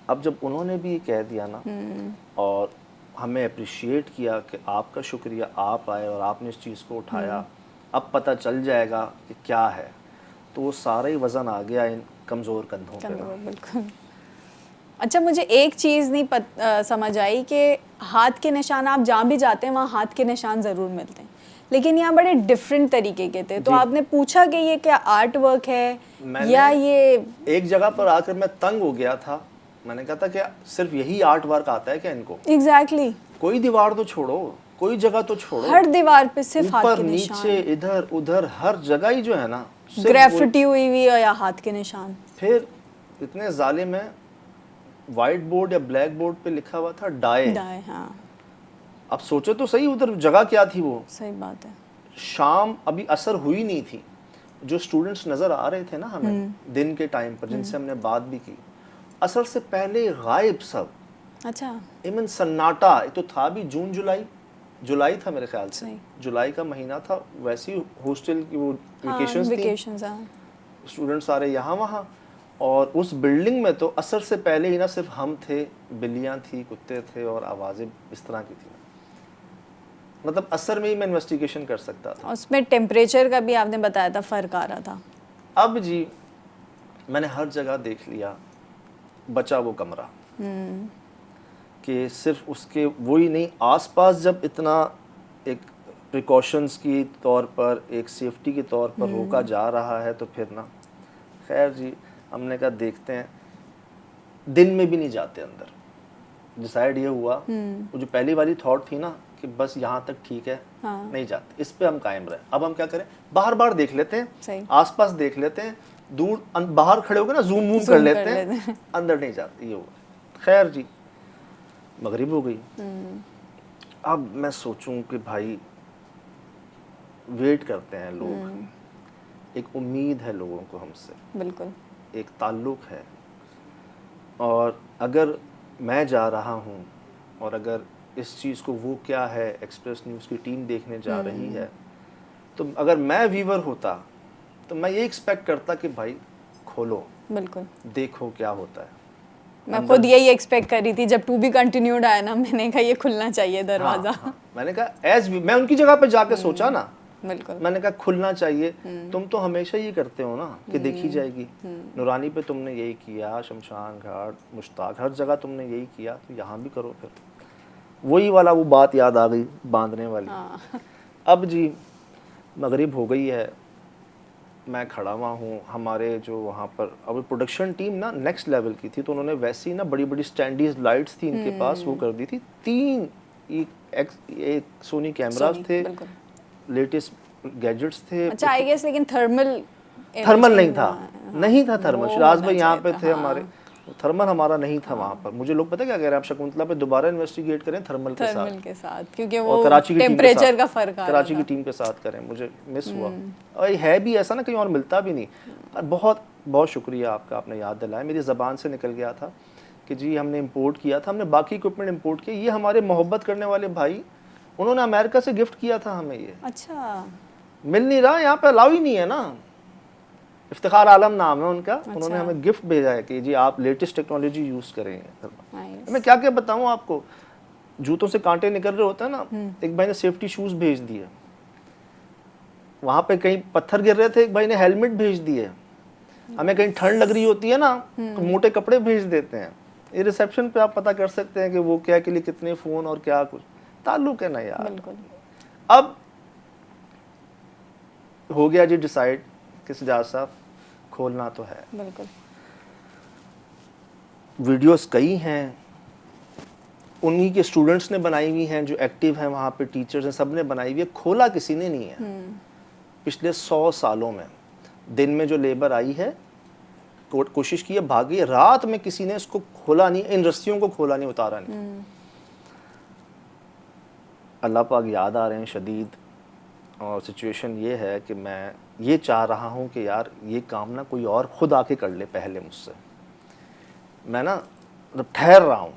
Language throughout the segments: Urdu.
اب جب انہوں نے بھی یہ کہہ دیا نا اور ہمیں اپریشیٹ کیا کہ آپ کا شکریہ، آپ آئے اور آپ نے اس چیز کو اٹھایا، اب پتہ چل جائے گا کہ کیا ہے، تو وہ سارا ہی وزن آ گیا ان کمزور کندھوں پہ نا. بالکل. اچھا مجھے ایک چیز نہیں سمجھ آئی کہ ہاتھ کے نشان آپ جہاں بھی جاتے ہیں وہاں ہاتھ کے نشان ضرور ملتے ہیں، لیکن یہاں بڑے ڈفرینٹ طریقے کے تھے. تو آپ نے پوچھا کہ یہ کیا آرٹ ورک ہے یا یہ؟ ایک جگہ پر آ کر میں تنگ ہو گیا تھا. میں نے کہا تھا کہ صرف یہی آرٹ ورک آتا ہے کیا ان کو؟ ایگزیکٹلی. کوئی دیوار تو چھوڑو، کوئی جگہ تو چھوڑو، ہر دیوار پہ صرف ہاتھ اوپر کے نشان، نیچے ادھر ادھر ہر جگہ ہی جو ہے نا گریفٹی ہوئی ہوئی یا ہاتھ کے نشان. پھر اتنے ظالم ہیں، وائٹ بورڈ یا بلیک بورڈ پہ لکھا ہوا تھا ڈائے. ہاں اب سوچو تو صحیح ادھر جگہ کیا تھی. وہ صحیح بات ہے. شام ابھی اثر ہوئی نہیں تھی. جو اسٹوڈنٹس نظر آ رہے تھے نا ہمیں دن کے ٹائم پر، جن سے ہم نے بات بھی کی، اثر سے پہلے غائب سب. اچھا. ایمن سناٹا. یہ تو تھا بھی جون جولائی تھا میرے خیال سے، جولائی کا مہینہ تھا. ویسے ہی ہاسٹل کی وہ ویکیشنز تھیں، اسٹوڈنٹ سارے یہاں وہاں. اور اس بلڈنگ میں تو اثر سے پہلے ہی نہ صرف ہم تھے، بلیاں تھی، کتے تھے، اور آوازیں اس طرح کی تھیں. مطلب اثر میں ہی میں انویسٹیگیشن کر سکتا تھا. اس میں ٹیمپریچر کا بھی آپ نے بتایا تھا فرق آ رہا تھا. اب جی میں نے ہر جگہ دیکھ لیا، بچا وہ کمرہ کہ صرف اس کے وہی نہیں، آس پاس جب اتنا ایک پریکاشنز کی طور پر، ایک سیفٹی کے طور پر روکا جا رہا ہے، تو پھر نا خیر جی ہم نے کہا دیکھتے ہیں. دن میں بھی نہیں جاتے اندر. ڈیسائیڈ یہ ہوا، وہ جو پہلی والی تھاٹ تھی نا کہ بس یہاں تک ٹھیک ہے، نہیں جاتے، اس پہ ہم قائم رہے. اب ہم کیا کریں، باہر دیکھ لیتے ہیں، آس پاس دیکھ لیتے ہیں، دور باہر کھڑے ہو کے نا زوم کر لیتے ہیں، اندر نہیں جاتے. یہ ہوا. خیر جی مغرب ہو گئی. اب میں سوچوں کہ بھائی ویٹ کرتے ہیں لوگ، ایک امید ہے لوگوں کو ہم سے، بالکل ایک تعلق ہے. اور اگر میں جا رہا ہوں اور اگر اس چیز کو وہ کیا ہے ایکسپریس نیوز کی ٹیم دیکھنے جا رہی ہے، تو اگر میں ویور ہوتا تو میں یہ ایکسپیکٹ کرتا کہ بھائی کھولو، بالکل دیکھو کیا ہوتا ہے. میں خود یہی ایکسپیکٹ کر رہی تھی جب ٹو بی کنٹینیوڈ آیا نا، میں نے کہا یہ کھلنا چاہیے دروازہ. میں نے کہا میں ان کی جگہ پہ جا کے سوچا نا، بالکل میں نے کہا کھلنا چاہیے. تم تو ہمیشہ یہ کرتے ہو نا کہ دیکھی جائے گی. نورانی پہ تم نے یہی کیا، شمشان گھاٹ، مشتاق، ہر جگہ تم نے یہی کیا، تو یہاں بھی کرو. پھر وہی والا وہ بات یاد آ گئی باندھنے والی. اب جی مغرب ہو گئی ہے، میں کھڑا ہوا ہوں. ہمارے جو وہاں پر اب پروڈکشن ٹیم نا نیکسٹ لیول کی تھی، تو انہوں نے ویسی نا بڑی بڑی اسٹینڈیز لائٹس تھی ان کے پاس، وہ کر دی تھی. 3 ایک سونی کیمراز تھے، لیٹسٹ گیجٹس تھے. اچھا آئی گیس لیکن تھرمل نہیں تھا تھرمل. شراز بھائی یہاں پہ تھے ہمارے، تھرمل ہمارا نہیں تھا وہاں پر. مجھے لوگ پتہ کیا کہہ رہے ہیں، آپ شکنتلا پہ دوبارہ انویسٹیگیٹ کریں تھرمل کے ساتھ، کیونکہ وہ ٹیمپریچر کا فرق آ رہا تھا. کراچی کی ٹیم کے ساتھ کریں. مجھے مس ہوا، اور ہے بھی ایسا نا کہیں اور ملتا بھی نہیں. بہت بہت شکریہ آپ کا، آپ نے یاد دلایا. میری زبان سے نکل گیا تھا کہ جی ہم نے امپورٹ کیا تھا، ہم نے باقی اکوپمنٹ امپورٹ کیا. یہ ہمارے محبت کرنے والے بھائی، انہوں نے امریکہ سے گفٹ کیا تھا ہمیں. یہ اچھا مل نہیں رہا یہاں پہ، الاؤ ہی نہیں ہے نا. افتخار عالم نام ہے ان کا. انہوں نے ہمیں گفٹ بھیجا ہے کہ جی آپ لیٹسٹ ٹیکنالوجی یوز کریں. میں کیا کیا بتاؤں آپ کو، جوتوں سے کانٹے نکل رہے ہوتے ہیں نا. ایک بھائی نے سیفٹی شوز بھیج دیے، وہاں پہ کہیں پتھر گر رہے تھے، ایک بھائی نے ہیلمٹ بھیج دیے. ہمیں کہیں ٹھنڈ لگ رہی ہوتی ہے نا تو موٹے کپڑے بھیج دیتے ہیں. یہ ریسیپشن پہ آپ پتہ کر سکتے ہیں کہ وہ کیا کے لیے کتنے فون اور کیا کچھ تعلق ہے نا یار. اب ہو گیا جی ڈیسائیڈ کہ سجاد صاحب کھولنا تو ہے. بالکل. ویڈیوز کئی ہیں، انہی کے اسٹوڈنٹس نے بنائی ہوئی ہیں جو ایکٹیو ہیں وہاں پہ، ٹیچرز ہیں، سب نے بنائی ہوئی ہے. کھولا کسی نے نہیں ہے. پچھلے 100 سالوں میں دن میں جو لیبر آئی ہے کوشش کی ہے بھاگی، رات میں کسی نے اس کو کھولا نہیں، ان رسیوں کو کھولا نہیں، اتارا نہیں. اللہ پاک یاد آ رہے ہیں شدید. اور سچویشن یہ ہے کہ میں یہ چاہ رہا ہوں کہ یار یہ کام نا کوئی اور خود آ کے کر لے پہلے مجھ سے. میں نا ٹھہر رہا ہوں،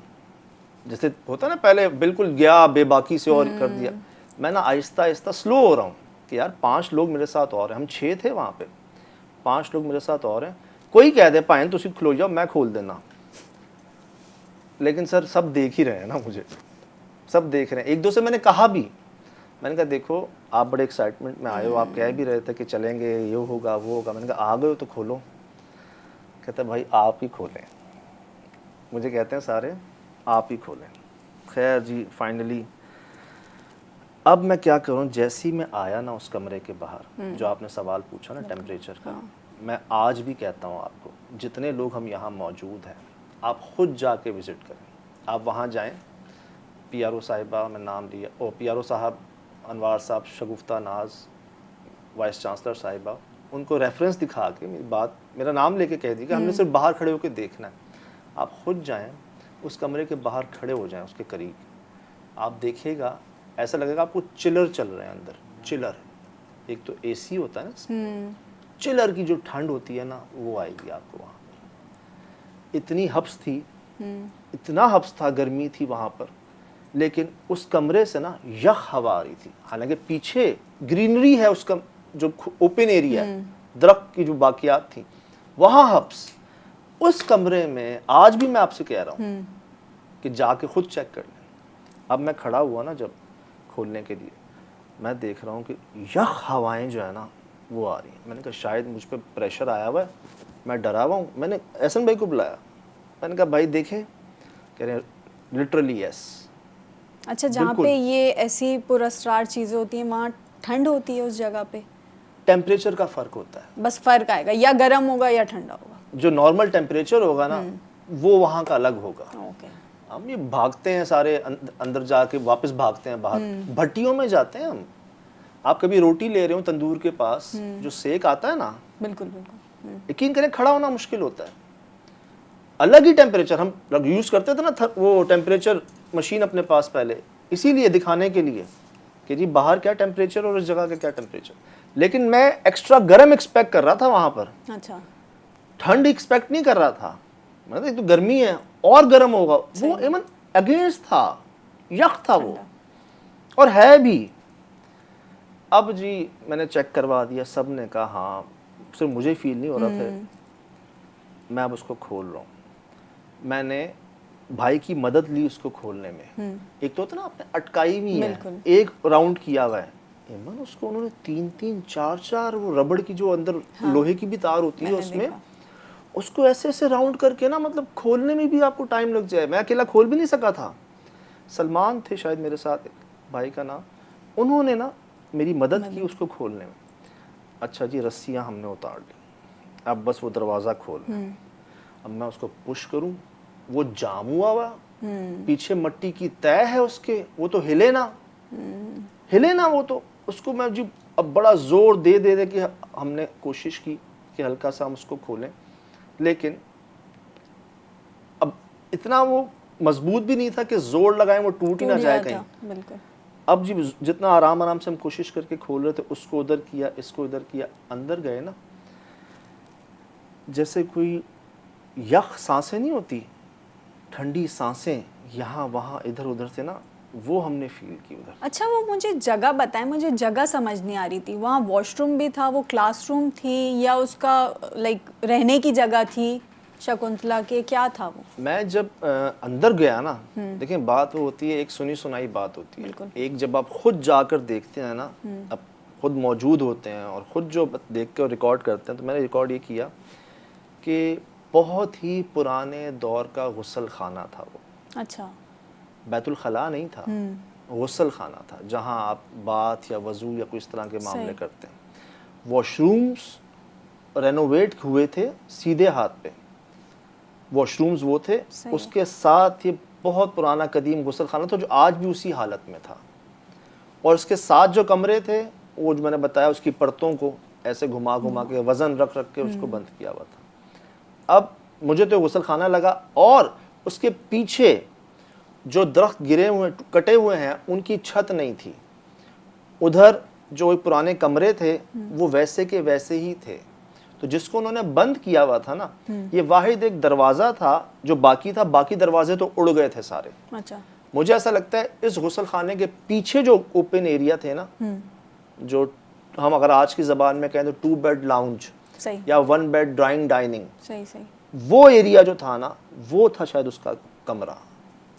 جیسے ہوتا نا پہلے بالکل گیا بے باکی سے اور کر دیا. میں نا آہستہ آہستہ سلو ہو رہا ہوں کہ یار 5 لوگ میرے ساتھ اور ہیں. ہم 6 تھے وہاں پہ، 5 لوگ میرے ساتھ اور ہیں. کوئی کہہ دے پائیں تو اسی کھلو جاؤ، میں کھول دینا. لیکن سر سب دیکھ ہی رہے ہیں نا مجھے, سب دیکھ رہے ہیں. ایک دو سے میں نے کہا بھی, میں نے کہا دیکھو آپ بڑے ایکسائٹمنٹ میں آئے ہو, آپ کہہ بھی رہے تھے کہ چلیں گے, یہ ہوگا وہ ہوگا. میں نے کہا آ گئے ہو تو کھولو. کہتا بھائی آپ ہی کھولیں. مجھے کہتے ہیں سارے آپ ہی کھولیں. خیر جی فائنلی اب میں کیا کروں, جیسی میں آیا نا اس کمرے کے باہر, جو آپ نے سوال پوچھا نا ٹیمپریچر کا, میں آج بھی کہتا ہوں آپ کو, جتنے لوگ ہم یہاں موجود ہیں آپ خود جا کے وزٹ کریں. آپ وہاں جائیں, پی آر او صاحبہ میں نام لیا, او پی آر او صاحب انوار صاحب, شگفتہ ناز وائس چانسلر صاحبہ, ان کو ریفرنس دکھا کے میری بات, میرا نام لے کے کہہ دی کہ ہم نے صرف باہر کھڑے ہو کے دیکھنا ہے. آپ خود جائیں اس کمرے کے باہر کھڑے ہو جائیں اس کے قریب, آپ دیکھیے گا ایسا لگے گا آپ کو چلر چل رہے ہیں اندر. چلر, ایک تو اے سی ہوتا ہے نا, چلر کی جو ٹھنڈ ہوتی ہے نا وہ آئے گی آپ کو وہاں پر. اتنی حبس تھی, اتنا حبس تھا, گرمی تھی وہاں پر, لیکن اس کمرے سے نا یخ ہوا آ رہی تھی. حالانکہ پیچھے گرینری ہے, اس کا جو اوپن ایریا ہے, درخت کی جو باقیات تھیں, وہاں حبس. اس کمرے میں آج بھی میں آپ سے کہہ رہا ہوں کہ جا کے خود چیک کر لیں. اب میں کھڑا ہوا نا جب کھولنے کے لیے, میں دیکھ رہا ہوں کہ یخ ہوائیں جو ہے نا وہ آ رہی ہیں. میں نے کہا شاید مجھ پہ پریشر آیا ہوا ہے, میں ڈرا ہوا ہوں. میں نے احسن بھائی کو بلایا, میں نے کہا بھائی دیکھیں, کہہ رہے ہیں لٹرلی یس. اچھا, جہاں پہ یہ ایسی پراسرار چیزیں ہوتی ہیں وہاں ٹھنڈ ہوتی ہے اس جگہ پہ؟ ٹیمپریچر کا فرق ہوتا ہے, بس فرق آئے گا, یا گرم ہوگا یا ٹھنڈا ہوگا. جو نارمل ٹیمپریچر ہوگا نا وہ وہاں کا الگ ہوگا. اوکے. ہم یہ بھاگتے ہیں سارے اندر جا کے, واپس بھاگتے ہیں باہر, بھٹیوں میں جاتے ہیں ہم. آپ کبھی روٹی لے رہے ہو تندور کے پاس, جو سیک آتا ہے نا, بالکل بالکل, یقین کریں کھڑا ہونا مشکل ہوتا ہے. الگ ہی ٹیمپریچر, ہم یوز کرتے تھے نا وہ ٹیمپریچر مشین اپنے پاس پہلے, اسی لیے دکھانے کے لیے کہ جی باہر کیا ٹیمپریچر اور اس جگہ کا کیا ٹیمپریچر. لیکن میں ایکسٹرا گرم ایکسپیکٹ کر رہا تھا وہاں پر, اچھا, ٹھنڈ ایکسپیکٹ نہیں کر رہا تھا. میں نے کہا تو گرمی ہے اور گرم ہوگا, وہ ایون اگینسٹ تھا, یخ تھا وہ, اور ہے بھی. اب جی میں نے چیک کروا دیا, سب نے کہا ہاں, صرف مجھے فیل نہیں ہو رہا تھا. میں اب اس کو کھول رہا ہوں. میں نے بھائی کی مدد لی اس کو کھولنے میں. ایک تو ہوتا نا آپ نے اٹکائی ہوئی ہے, ایک راؤنڈ کیا ہوا ہے, ایمن اس کو انہوں نے 3 4 وہ ربڑ کی جو اندر لوہے کی بھی تار ہوتی ہے اس میں, اس کو ایسے ایسے راؤنڈ کر کے نا, مطلب کھولنے میں بھی آپ کو ٹائم لگ جائے. میں اکیلا کھول بھی نہیں سکا تھا. سلمان تھے شاید میرے ساتھ, بھائی کا نام, انہوں نے نا میری مدد کی اس کو کھولنے میں. اچھا جی رسیاں ہم نے اتار لی, اب بس وہ دروازہ کھولنا ہے. اب میں اس کو پش کروں, وہ جام ہوا ہوا, پیچھے مٹی کی تہ ہے اس کے, وہ تو ہلے نا, ہلے نا وہ تو. اس کو میں جی اب بڑا زور دے دے کہ ہم نے کوشش کی کہ ہلکا سا ہم اس کو کھولیں, لیکن اب اتنا وہ مضبوط بھی نہیں تھا کہ زور لگائیں وہ ٹوٹ ہی نہ جائے کہیں. بالکل. اب جی جتنا آرام سے ہم کوشش کر کے کھول رہے تھے, اس کو ادھر کیا, اس کو ادھر کیا, اندر گئے نا, جیسے کوئی یخ سانسیں نہیں ہوتی, ٹھنڈی سانسیں یہاں وہاں ادھر ادھر سے نا, وہ ہم نے فیل کی ادھر. اچھا, وہ مجھے جگہ بتائیں, مجھے جگہ سمجھ نہیں آ رہی تھی. وہاں واش روم بھی تھا, وہ کلاس روم تھی, یا اس کا لائک رہنے کی جگہ تھی شکنتلا کے, کیا تھا وہ؟ میں جب اندر گیا نا, دیکھیں بات وہ ہوتی ہے, ایک سنی سنائی بات ہوتی ہے, ایک جب آپ خود جا کر دیکھتے ہیں نا, اب خود موجود ہوتے ہیں اور خود جو دیکھ کے ریکارڈ کرتے ہیں, تو میں نے ریکارڈ یہ کیا کہ بہت ہی پرانے دور کا غسل خانہ تھا وہ. اچھا, بیت الخلاء نہیں تھا, غسل خانہ تھا, جہاں آپ بات یا وضو یا کوئی اس طرح کے معاملے کرتے ہیں. واش رومز رینوویٹ ہوئے تھے سیدھے ہاتھ پہ, واش رومز وہ تھے, اس کے ساتھ یہ بہت پرانا قدیم غسل خانہ تھا جو آج بھی اسی حالت میں تھا. اور اس کے ساتھ جو کمرے تھے, وہ جو میں نے بتایا اس کی پرتوں کو ایسے گھما گھما کے وزن رکھ رکھ کے اس کو بند کیا ہوا تھا. اب مجھے تو غسل خانہ لگا, اور اس کے پیچھے جو درخت گرے ہوئے کٹے ہوئے ہیں ان کی چھت نہیں تھی. ادھر جو پرانے کمرے تھے وہ ویسے کے ویسے ہی تھے. تو جس کو انہوں نے بند کیا ہوا تھا نا, یہ واحد ایک دروازہ تھا جو باقی تھا, باقی دروازے تو اڑ گئے تھے سارے. اچھا, مجھے ایسا لگتا ہے اس غسل خانے کے پیچھے جو اوپن ایریا تھے نا, جو ہم اگر آج کی زبان میں کہیں تو 2 بیڈ لاؤنج یا 1 بیڈ ڈرائنگ ڈائننگ, وہ ایریا جو تھا نا, وہ تھا شاید اس کا کمرہ.